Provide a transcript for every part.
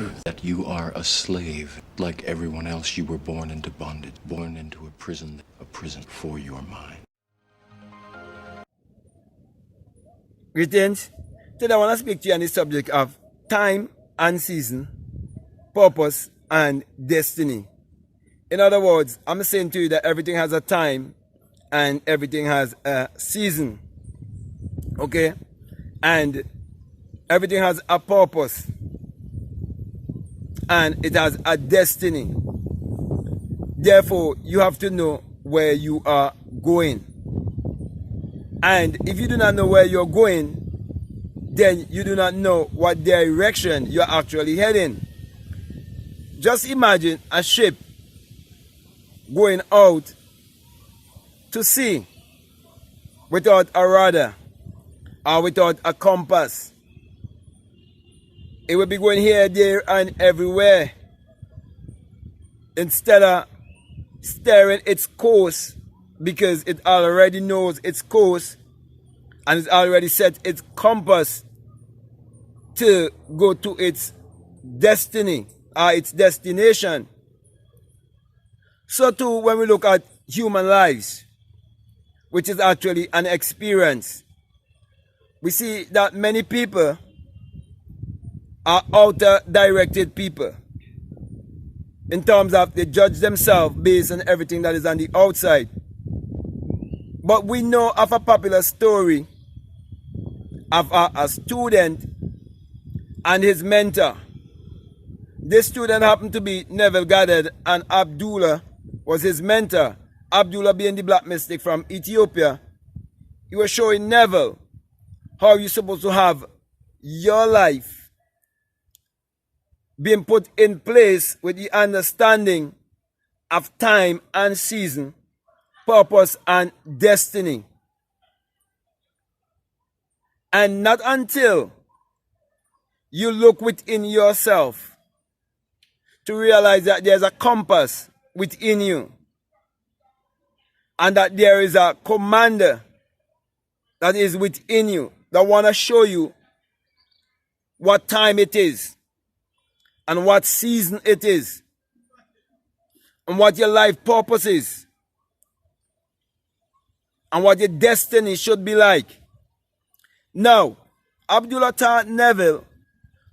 truth that you are a slave. Like everyone else, you were born into bondage, born into a prison for your mind. Greetings. Today I want to speak to you on the subject of time and season, purpose and destiny. In other words, I'm saying to you that everything has a time and everything has a season. Okay? And everything has a purpose. And it has a destiny. Therefore, you have to know where you are going. And if you do not know where you're going, then you do not know what direction you're actually heading. Just imagine a ship going out to sea without a rudder or without a compass. It will be going here, there, and everywhere. Instead of steering its course, because it already knows its course and it's already set its compass to go to its destiny or its destination. So too, when we look at human lives, which is actually an experience, we see that many people are outer-directed people in terms of they judge themselves based on everything that is on the outside. But we know of a popular story of a student and his mentor. This student happened to be Neville Goddard, and Abdullah was his mentor. Abdullah being the black mystic from Ethiopia. He was showing Neville how you're supposed to have your life being put in place with the understanding of time and season, purpose and destiny. And not until you look within yourself to realize that there's a compass within you and that there is a commander that is within you that want to show you what time it is and what season it is and what your life purpose is and what your destiny should be like. Now, Abdullah taught Neville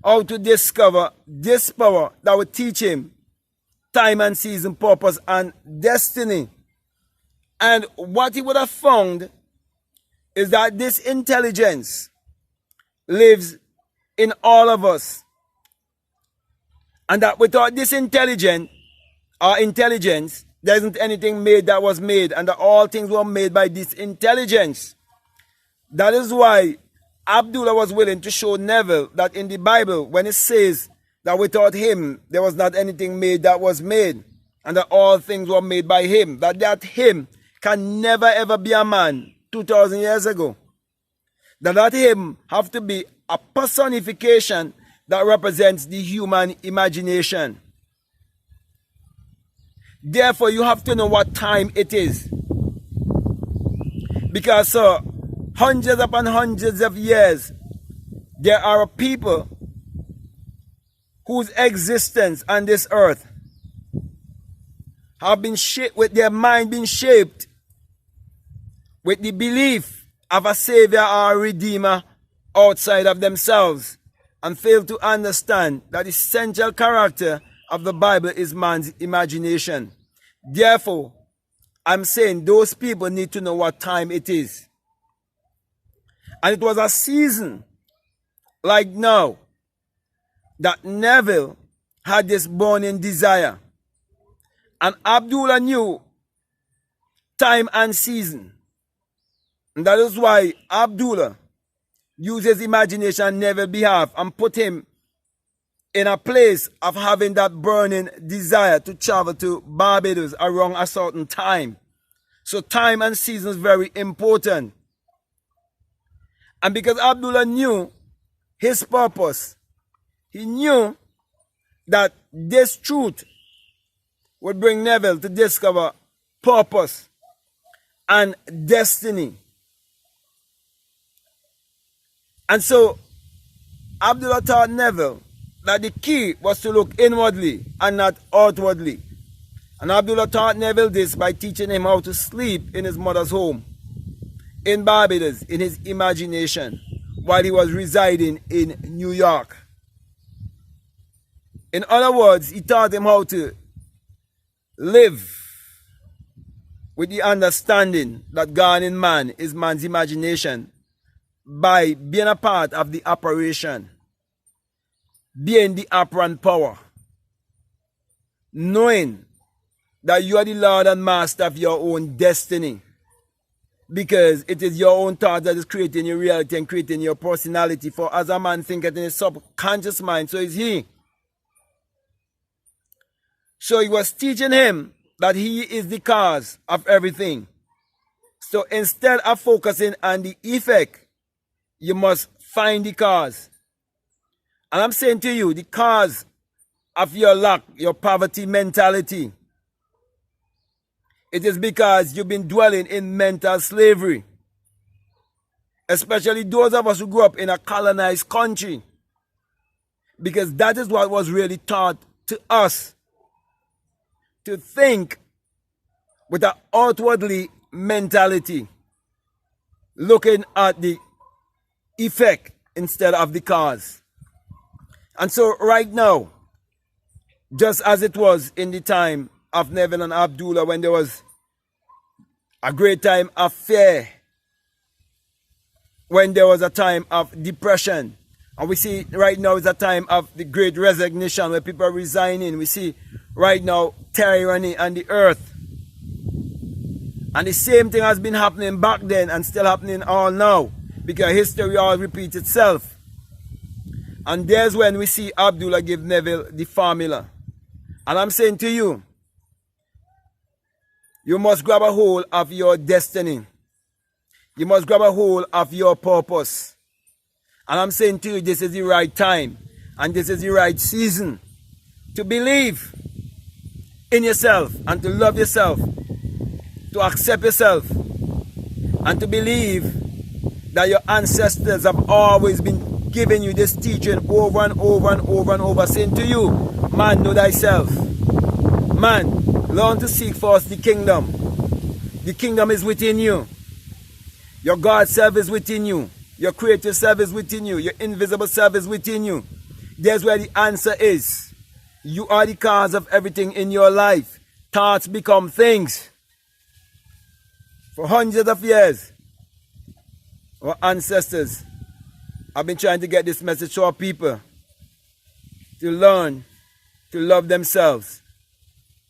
how to discover this power that would teach him time and season, purpose and destiny. And what he would have found is that this intelligence lives in all of us. And that without this intelligence, there isn't anything made that was made, and that all things were made by this intelligence. That is why Abdullah was willing to show Neville that in the Bible, when it says that without him, there was not anything made that was made, and that all things were made by him, that him can never ever be a man 2,000 years ago. That him have to be a personification that represents the human imagination. Therefore, you have to know what time it is. Because hundreds upon hundreds of years, there are people whose existence on this earth have been shaped, with their mind being shaped with the belief of a savior or a redeemer outside of themselves, and fail to understand that the essential character of the Bible is man's imagination. Therefore, I'm saying those people need to know what time it is. And it was a season like now that Neville had this burning desire. And Abdullah knew time and season. And that is why Abdullah used his imagination on Neville's behalf and put him in a place of having that burning desire to travel to Barbados around a certain time. So time and season is very important. And because Abdullah knew his purpose, he knew that this truth would bring Neville to discover purpose and destiny. And so Abdullah taught Neville that the key was to look inwardly and not outwardly. And Abdullah taught Neville this by teaching him how to sleep in his mother's home, in Barbados, in his imagination, while he was residing in New York. In other words, he taught him how to live with the understanding that God in man is man's imagination by being a part of the operation, being the operant power, knowing that you are the Lord and Master of your own destiny, because it is your own thought that is creating your reality and creating your personality. For as a man thinketh in his subconscious mind, so is he. So he was teaching him that he is the cause of everything. So instead of focusing on the effect, you must find the cause. And I'm saying to you, the cause of your lack, your poverty mentality, it is because you've been dwelling in mental slavery. Especially those of us who grew up in a colonized country. Because that is what was really taught to us. To think with an outwardly mentality, looking at the effect instead of the cause. And so right now, just as it was in the time of Neville and Abdullah, when there was a great time of fear, when there was a time of depression, and we see right now is a time of the great resignation where people are resigning. We see right now tyranny on the earth. And the same thing has been happening back then and still happening all now, because history all repeats itself. And there's when we see Abdullah give Neville the formula. And I'm saying to you, you must grab a hold of your destiny. You must grab a hold of your purpose. And I'm saying to you, this is the right time and this is the right season to believe in yourself and to love yourself, to accept yourself, and to believe that your ancestors have always been giving you this teaching over and over and over and over, saying to you, man, know thyself. Man, learn to seek first the kingdom. The kingdom is within you. Your God self is within you. Your creative self is within you. Your invisible self is within you. There's where the answer is. You are the cause of everything in your life. Thoughts become things. For hundreds of years, our ancestors have been trying to get this message to our people, to learn to love themselves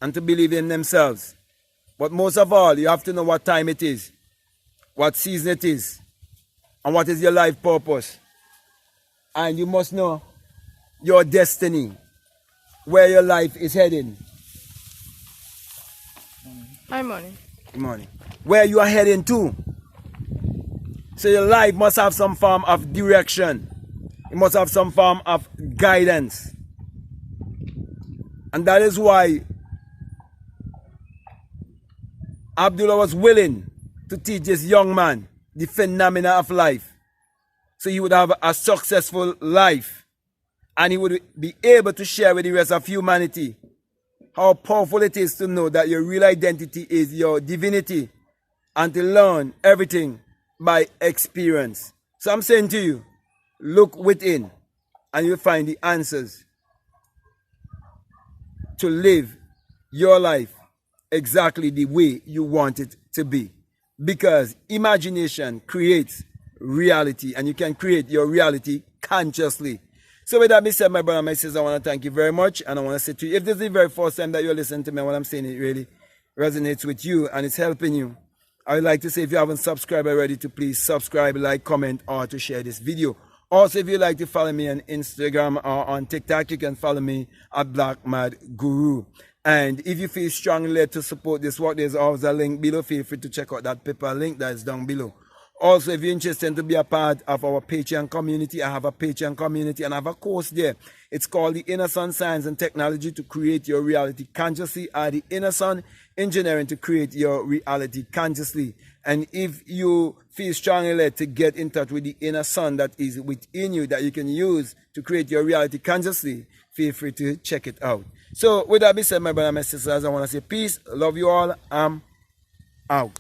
and to believe in themselves. But most of all, you have to know what time it is, what season it is, and what is your life purpose. And you must know your destiny, where your life is heading. Hi, morning. Good morning. Where you are heading to. So your life must have some form of direction. It must have some form of guidance. And that is why Abdullah was willing to teach this young man the phenomena of life, so he would have a successful life and he would be able to share with the rest of humanity how powerful it is to know that your real identity is your divinity and to learn everything by experience. So I'm saying to you, look within and you'll find the answers to live your life exactly the way you want it to be. Because imagination creates reality, and you can create your reality consciously. So with that being said, my brother and my sister, I want to thank you very much. And I want to say to you, if this is the very first time that you're listening to me, what I'm saying, it really resonates with you and it's helping you, I would like to say, if you haven't subscribed already, to please subscribe, like, comment, or to share this video. Also, if you'd like to follow me on Instagram or on TikTok, you can follow me at Black Mad Guru. And if you feel strongly led to support this work, there's always a link below. Feel free to check out that PayPal link that is down below. Also, if you're interested to be a part of our Patreon community, I have a Patreon community and I have a course there. It's called the Inner Sun Science and Technology to Create Your Reality Consciously, or the Inner Sun Engineering to Create Your Reality Consciously. And if you feel strongly led to get in touch with the inner sun that is within you, that you can use to create your reality consciously, feel free to check it out. So with that being said, my brother and my sisters, I want to say peace, love you all, I'm out.